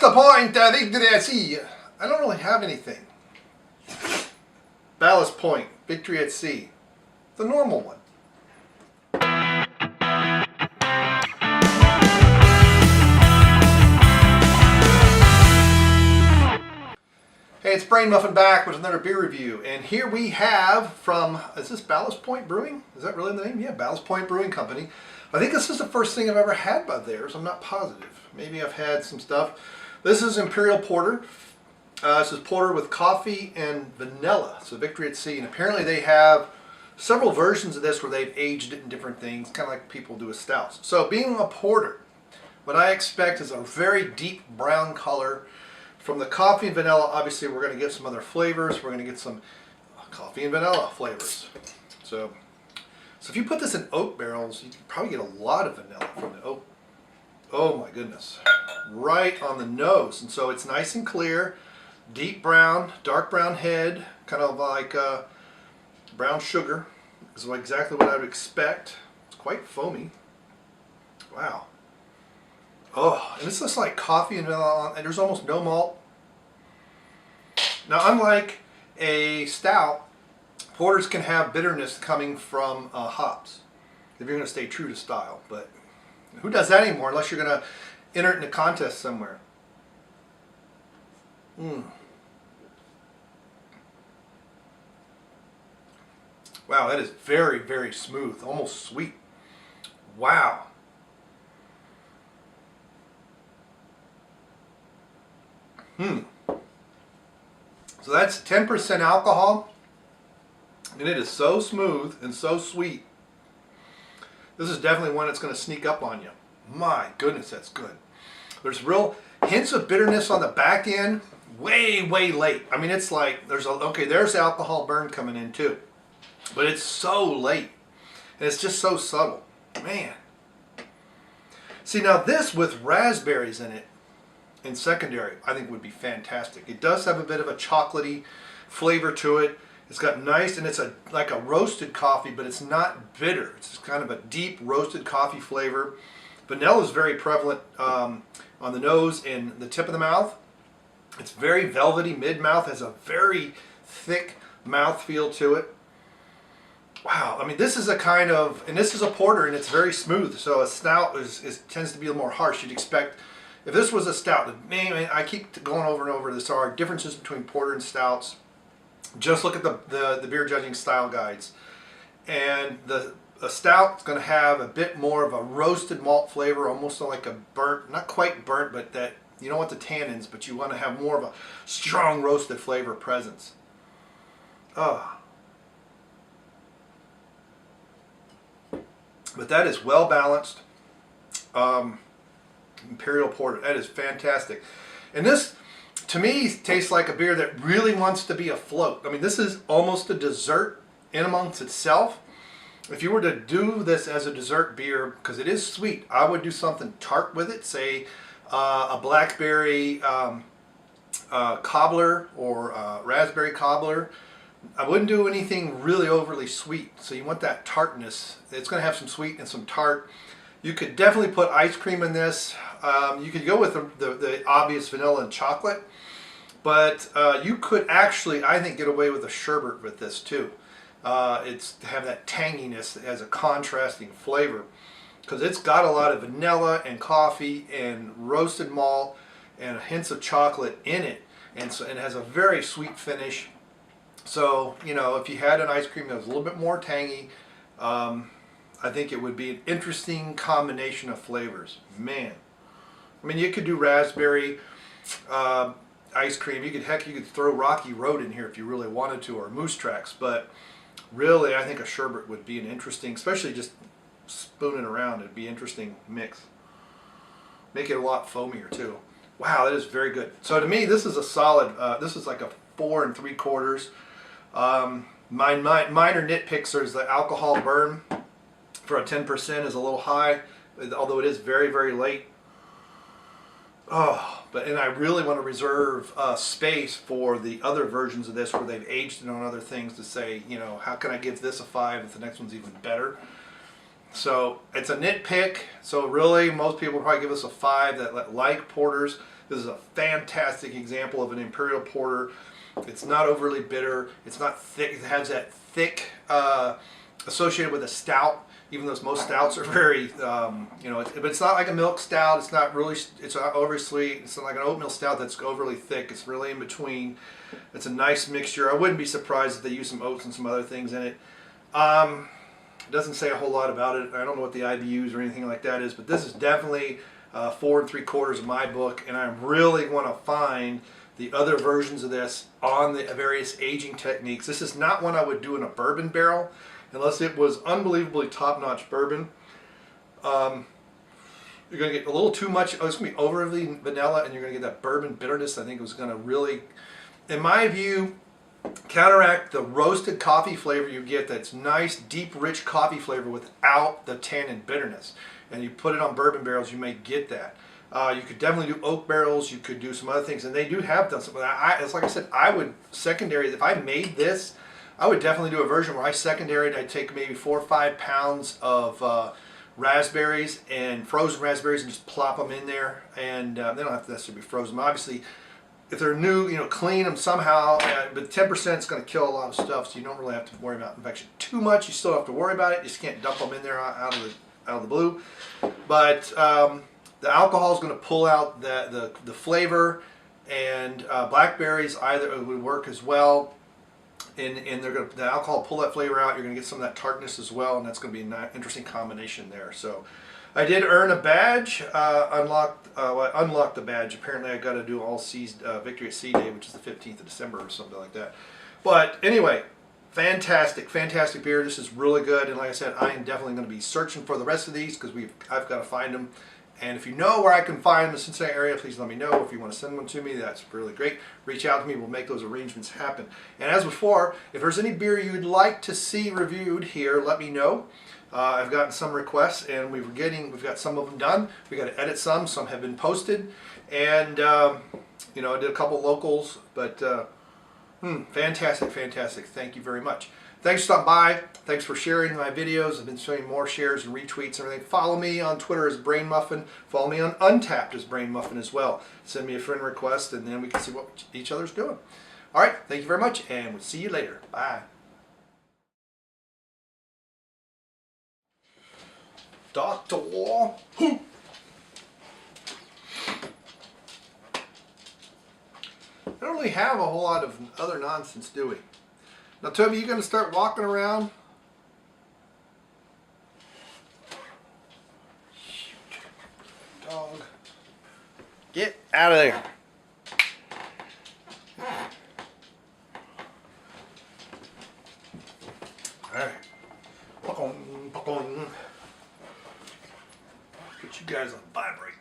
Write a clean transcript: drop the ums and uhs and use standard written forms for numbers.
Ballast Point, victory at sea. I don't really have anything. Ballast Point, victory at sea. The normal one. Hey, it's Brain Muffin back with another beer review. And here we have from, is this Ballast Point Brewing? Is that really the name? Yeah, Ballast Point Brewing Company. I think this is the first thing I've ever had by theirs. I'm not positive. Maybe I've had some stuff. This is Imperial Porter. This is porter with coffee and vanilla. So Victory at Sea. And apparently they have several versions of this where they've aged it in different things, kind of like people do with stouts. So being a porter, what I expect is a very deep brown color. From the coffee and vanilla, obviously we're going to get some other flavors. We're going to get some coffee and vanilla flavors. So if you put this in oak barrels, you can probably get a lot of vanilla from the oak. Oh my goodness. Right on the nose. And so it's nice and clear, deep brown, dark brown head, kind of like brown sugar. This is exactly what I would expect. It's quite foamy. Wow. Oh, and it's just like coffee and vanilla, and there's almost no malt. Now, unlike a stout, porters can have bitterness coming from hops, if you're going to stay true to style. But who does that anymore unless you're going to enter it in a contest somewhere? Wow, that is very, very smooth, almost sweet. Wow. So that's 10% alcohol, and it is so smooth and so sweet. This is definitely one that's going to sneak up on you. My goodness, that's good. There's real hints of bitterness on the back end, way, way late. I mean, it's like, there's the alcohol burn coming in too. But it's so late, and it's just so subtle. Man. See, now this with raspberries in it, in secondary, I think would be fantastic. It does have a bit of a chocolatey flavor to it. It's got nice, and it's like a roasted coffee, but it's not bitter. It's kind of a deep roasted coffee flavor. Vanilla is very prevalent on the nose and the tip of the mouth. It's very velvety mid-mouth, has a very thick mouth feel to it. Wow, I mean, this is a kind of, and this is a porter, and it's very smooth. So a stout tends to be a little more harsh. You'd expect, if this was a stout, man, I keep going over and over this, are differences between porter and stouts. Just look at the beer judging style guides. And a stout is going to have a bit more of a roasted malt flavor, almost like a burnt, not quite burnt, but that, you don't want the tannins, but you want to have more of a strong roasted flavor presence. But that is well balanced. Imperial Porter, that is fantastic. And this, to me, tastes like a beer that really wants to be afloat. I mean, this is almost a dessert in amongst itself. If you were to do this as a dessert beer, because it is sweet, I would do something tart with it, say a blackberry cobbler or raspberry cobbler. I wouldn't do anything really overly sweet. So you want that tartness. It's going to have some sweet and some tart. You could definitely put ice cream in this. You could go with the obvious vanilla and chocolate. But you could actually, I think, get away with a sherbet with this too. It's to have that tanginess as a contrasting flavor. Because it's got a lot of vanilla and coffee and roasted malt and hints of chocolate in it. And so it has a very sweet finish. So, you know, if you had an ice cream that was a little bit more tangy, I think it would be an interesting combination of flavors. Man. I mean, you could do raspberry ice cream. You could throw Rocky Road in here if you really wanted to, or Moose Tracks. But really, I think a sherbet would be an interesting, especially just spooning around, it'd be an interesting mix. Make it a lot foamier too. Wow, that is very good. So to me, this is a solid, this is like a 4 3/4. My minor nitpicks is the alcohol burn for a 10% is a little high, although it is very, very late. And I really want to reserve space for the other versions of this where they've aged it on other things to say, you know, how can I give this a 5 if the next one's even better? So it's a nitpick. So really, most people probably give us a 5 that like porters. This is a fantastic example of an imperial porter. It's not overly bitter. It's not thick. It has that thick associated with a stout. Even though most stouts are very, you know, but it's not like a milk stout. It's not really. It's not overly sweet. It's not like an oatmeal stout that's overly thick. It's really in between. It's a nice mixture. I wouldn't be surprised if they use some oats and some other things in it. It doesn't say a whole lot about it. I don't know what the IBUs or anything like that is, but this is definitely 4 3/4 in my book, and I really want to find the other versions of this on the various aging techniques. This is not one I would do in a bourbon barrel, unless it was unbelievably top-notch bourbon. You're going to get a little too much. Oh, it's going to be overly vanilla, and you're going to get that bourbon bitterness. I think it was going to really, in my view, counteract the roasted coffee flavor you get. That's nice, deep, rich coffee flavor without the tannin bitterness. And you put it on bourbon barrels, you may get that. You could definitely do oak barrels. You could do some other things, and they do have done something. It's like I said, I would secondary. If I made this, I would definitely do a version where I secondaried. I'd take maybe 4 or 5 pounds of raspberries and frozen raspberries and just plop them in there. And they don't have to necessarily be frozen. Obviously, if they're new, you know, clean them somehow. But 10% is going to kill a lot of stuff, so you don't really have to worry about infection too much. You still have to worry about it. You just can't dump them in there out of the blue. But the alcohol is going to pull out the flavor, and blackberries either would work as well. And they're going to, the alcohol pull that flavor out. You're going to get some of that tartness as well, and that's going to be an interesting combination there. So I did earn a badge, unlocked the badge. Apparently I got to do all C's Victory at Sea Day, which is the 15th of December or something like that. But anyway, fantastic beer. This is really good, and like I said, I am definitely going to be searching for the rest of these because I've got to find them. And if you know where I can find them in the Cincinnati area, please let me know. If you want to send one to me, that's really great. Reach out to me. We'll make those arrangements happen. And as before, if there's any beer you'd like to see reviewed here, let me know. I've gotten some requests, and we've got some of them done. We got to edit some. Some have been posted, and you know, I did a couple locals, but fantastic. Thank you very much. Thanks for stopping by. Thanks for sharing my videos. I've been showing more shares and retweets and everything. Follow me on Twitter as Brain Muffin. Follow me on Untapped as Brain Muffin as well. Send me a friend request, and then we can see what each other's doing. All right. Thank you very much, and we'll see you later. Bye. Doctor. I don't really have a whole lot of other nonsense, do we? Now, Toby, you going to start walking around? Shoot. Dog. Get out of there. Alright. Put you guys on vibrate.